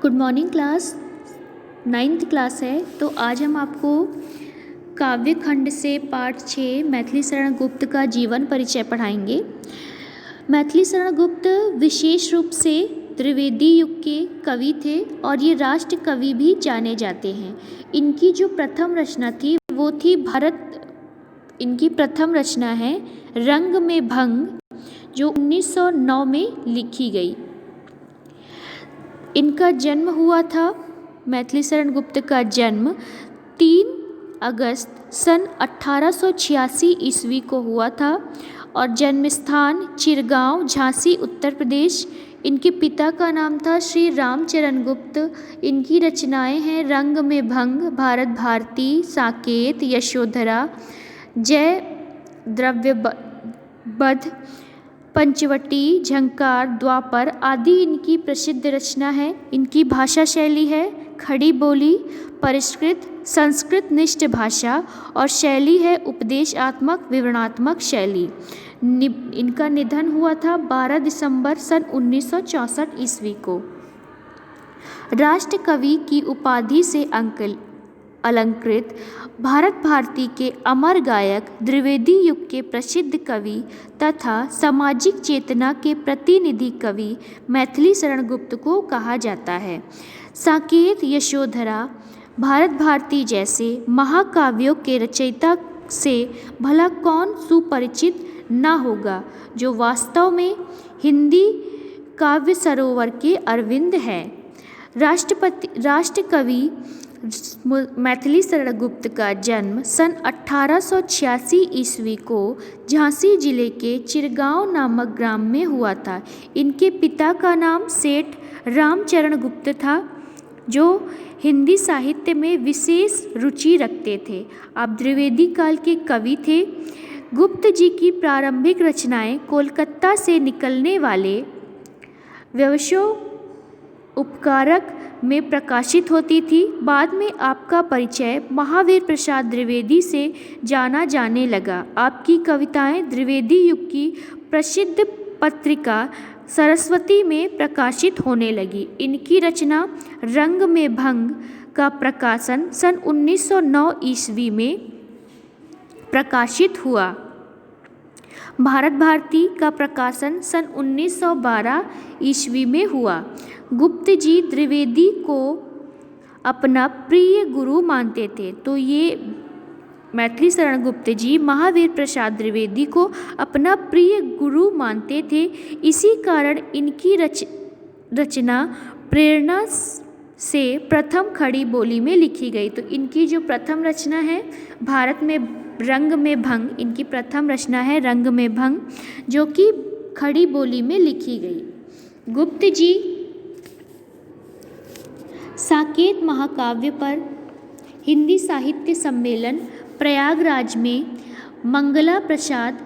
Good morning class. 9th class है, तो आज हम आपको काव्य खंड से पाठ 6 मैथिली शरण गुप्त का जीवन परिचय पढ़ाएंगे। मैथिली शरण गुप्त विशेष रूप से त्रिवेदी युग के कवि थे और ये राष्ट्र कवि भी जाने जाते हैं। इनकी जो प्रथम रचना थी वो थी इनकी प्रथम रचना है रंग में भंग, जो 1909 में लिखी गई। इनका जन्म हुआ था, मैथिली शरण गुप्त का जन्म 3 अगस्त सन 1886 ईस्वी को हुआ था और जन्म स्थान चिरगांव, झांसी, उत्तर प्रदेश। इनके पिता का नाम था श्री रामचरण गुप्त। इनकी रचनाएं हैं रंग में भंग, भारत भारती, साकेत, यशोधरा, जय द्रव्यबध, पंचवटी, झंकार, द्वापर आदि इनकी प्रसिद्ध रचना है। इनकी भाषा शैली है खड़ी बोली, परिष्कृत, संस्कृत निष्ठ भाषा और शैली है उपदेशात्मक विवरणात्मक शैली। इनका निधन हुआ था 12 दिसंबर सन 1964 ईस्वी को। राष्ट्र कवि की उपाधि से अलंकृत भारत भारती के अमर गायक, द्विवेदी युग के प्रसिद्ध कवि तथा सामाजिक चेतना के प्रतिनिधि कवि मैथिली शरण गुप्त को कहा जाता है। साकेत, यशोधरा, भारत भारती जैसे महाकाव्यों के रचयिता से भला कौन सुपरिचित न होगा, जो वास्तव में हिंदी काव्य सरोवर के अरविंद है। राष्ट्र कवि मैथिली शरण गुप्त का जन्म सन 1886 ईस्वी को झांसी जिले के चिरगांव नामक ग्राम में हुआ था। इनके पिता का नाम सेठ रामचरण गुप्त था, जो हिंदी साहित्य में विशेष रुचि रखते थे। आप द्विवेदी काल के कवि थे। गुप्त जी की प्रारंभिक रचनाएं कोलकाता से निकलने वाले व्यवसाय उपकारक में प्रकाशित होती थी। बाद में आपका परिचय महावीर प्रसाद द्विवेदी से जाना जाने लगा। आपकी कविताएं द्विवेदी युग की प्रसिद्ध पत्रिका सरस्वती में प्रकाशित होने लगी। इनकी रचना रंग में भंग का प्रकाशन सन 1909 ईस्वी में प्रकाशित हुआ। भारत भारती का प्रकाशन सन 1912 ईस्वी में हुआ। गुप्त जी द्विवेदी को अपना प्रिय गुरु मानते थे, तो ये मैथिली शरण गुप्त जी महावीर प्रसाद द्विवेदी को अपना प्रिय गुरु मानते थे। इसी कारण इनकी रचना प्रेरणा से प्रथम खड़ी बोली में लिखी गई। तो इनकी जो प्रथम रचना है भारत में रंग में भंग, इनकी प्रथम रचना है रंग में भंग, जो कि खड़ी बोली में लिखी गई। गुप्त जी साकेत महाकाव्य पर हिंदी साहित्य सम्मेलन प्रयागराज में मंगला प्रसाद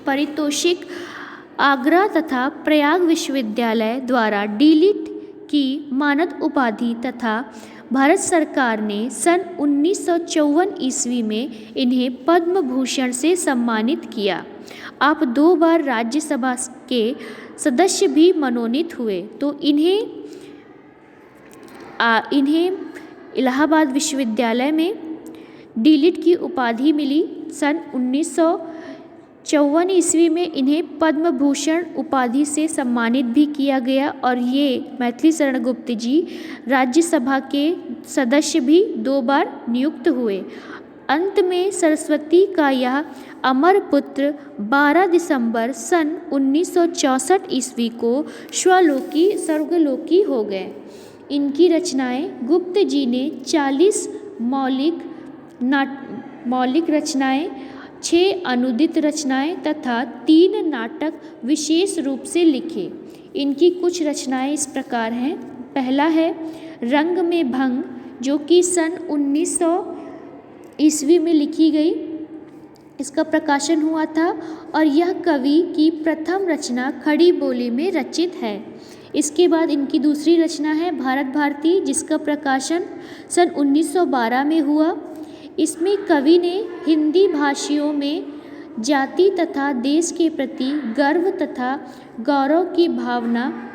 पारितोषिक आगरा तथा प्रयाग विश्वविद्यालय द्वारा डीलिट की मानद उपाधि तथा भारत सरकार ने सन 1954 ईस्वी में इन्हें पद्म भूषण से सम्मानित किया। आप 2 बार राज्यसभा के सदस्य भी मनोनीत हुए, तो इन्हें इलाहाबाद विश्वविद्यालय में डीलिट की उपाधि मिली। सन 1954 ईस्वी में इन्हें पद्म भूषण उपाधि से सम्मानित भी किया गया और ये मैथिली शरण गुप्त जी राज्यसभा के सदस्य भी 2 बार नियुक्त हुए। अंत में सरस्वती का यह अमर पुत्र 12 दिसंबर सन 1964 ईस्वी को स्वर्गलोकी हो गए। इनकी रचनाएं गुप्त जी ने 40 मौलिक रचनाएं, 6 अनुदित रचनाएं तथा 3 नाटक विशेष रूप से लिखे। इनकी कुछ रचनाएं इस प्रकार हैं। पहला है रंग में भंग, जो कि सन 1900 ईस्वी में लिखी गई। इसका प्रकाशन हुआ था और यह कवि की प्रथम रचना खड़ी बोली में रचित है। इसके बाद इनकी दूसरी रचना है भारत भारती, जिसका प्रकाशन सन 1912 में हुआ। इसमें कवि ने हिंदी भाषियों में जाति तथा देश के प्रति गर्व तथा गौरव की भावना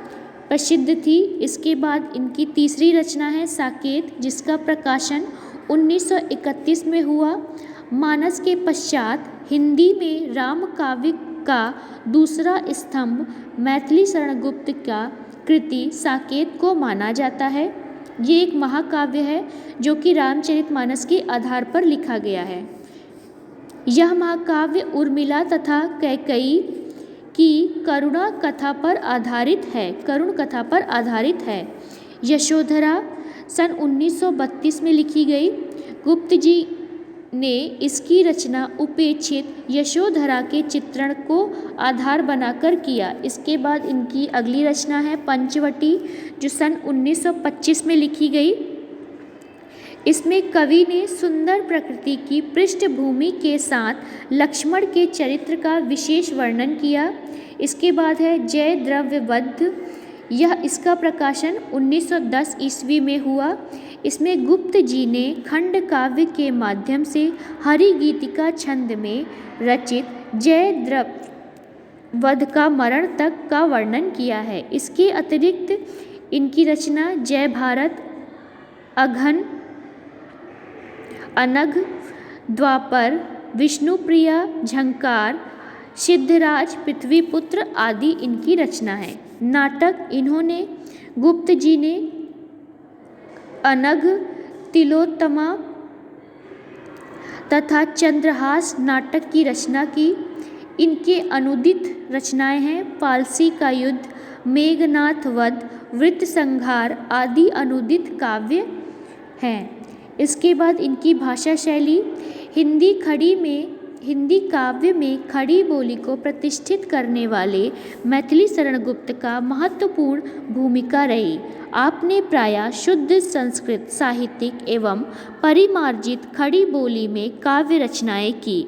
प्रसिद्ध थी। इसके बाद इनकी तीसरी रचना है साकेत, जिसका प्रकाशन 1931 में हुआ। मानस के पश्चात हिंदी में राम काव्य का दूसरा स्तंभ मैथिली शरण गुप्त का कृति साकेत को माना जाता है। ये एक महाकाव्य है जो कि रामचरितमानस के आधार पर लिखा गया है। यह महाकाव्य उर्मिला तथा कैकेयी की करुणा कथा पर आधारित है। यशोधरा सन 1932 में लिखी गई। गुप्त जी ने इसकी रचना उपेक्षित यशोधरा के चित्रण को आधार बनाकर किया। इसके बाद इनकी अगली रचना है पंचवटी, जो सन 1925 में लिखी गई। इसमें कवि ने सुंदर प्रकृति की पृष्ठभूमि के साथ लक्ष्मण के चरित्र का विशेष वर्णन किया। इसके बाद है जय द्रव्यवध, यह इसका प्रकाशन 1910 ईस्वी में हुआ। इसमें गुप्त जी ने खंड काव्य के माध्यम से हरि गीतिका छंद में रचित जय द्रव्यवध का मरण तक का वर्णन किया है। इसके अतिरिक्त इनकी रचना जय भारत, अघन, अनघ, द्वापर, विष्णुप्रिया, झंकार, सिद्धराज, पृथ्वीपुत्र आदि इनकी रचना है। नाटक इन्होंने गुप्त जी ने अनघ, तिलोत्तमा तथा चंद्रहास नाटक की रचना की। इनके अनुदित रचनाएं हैं पालसी का युद्ध, मेघनाथ वध, वृत्त संहार आदि अनुदित काव्य हैं। इसके बाद इनकी भाषा शैली हिंदी काव्य में खड़ी बोली को प्रतिष्ठित करने वाले मैथिली शरण गुप्त का महत्वपूर्ण भूमिका रही। आपने प्रायः शुद्ध संस्कृत साहित्यिक एवं परिमार्जित खड़ी बोली में काव्य रचनाएं की।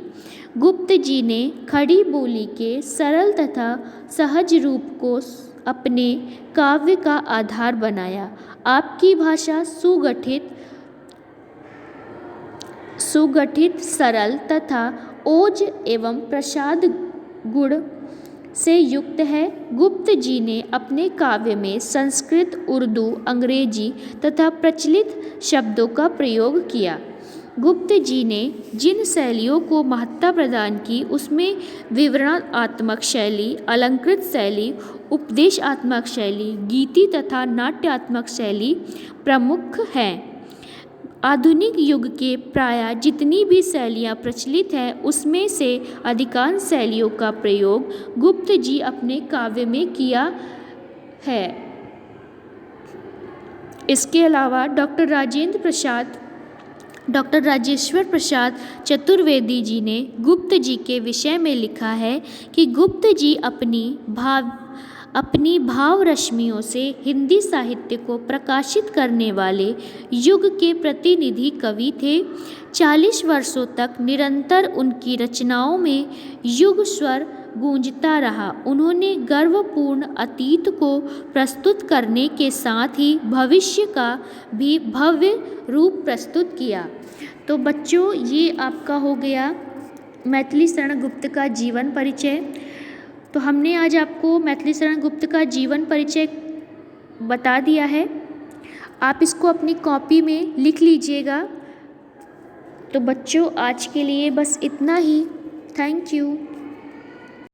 गुप्त जी ने खड़ी बोली के सरल तथा सहज रूप को अपने काव्य का आधार बनाया। आपकी भाषा सुगठित, सरल तथा ओज एवं प्रसाद गुण से युक्त है। गुप्त जी ने अपने काव्य में संस्कृत, उर्दू, अंग्रेजी तथा प्रचलित शब्दों का प्रयोग किया। गुप्त जी ने जिन शैलियों को महत्ता प्रदान की उसमें विवरणात्मक शैली, अलंकृत शैली, उपदेशात्मक शैली, गीति तथा नाट्यात्मक शैली प्रमुख हैं। आधुनिक युग के प्रायः जितनी भी शैलियाँ प्रचलित हैं उसमें से अधिकांश शैलियों का प्रयोग गुप्त जी अपने काव्य में किया है। इसके अलावा डॉक्टर राजेश्वर प्रसाद चतुर्वेदी जी ने गुप्त जी के विषय में लिखा है कि गुप्त जी अपनी भाव रश्मियों से हिंदी साहित्य को प्रकाशित करने वाले युग के प्रतिनिधि कवि थे। 40 वर्षों तक निरंतर उनकी रचनाओं में युग स्वर गूंजता रहा। उन्होंने गर्वपूर्ण अतीत को प्रस्तुत करने के साथ ही भविष्य का भी भव्य रूप प्रस्तुत किया। तो बच्चों, ये आपका हो गया मैथिली शरण गुप्त का जीवन परिचय। तो हमने आज आपको मैथिली शरण गुप्त का जीवन परिचय बता दिया है। आप इसको अपनी कॉपी में लिख लीजिएगा। तो बच्चों, आज के लिए बस इतना ही। Thank you.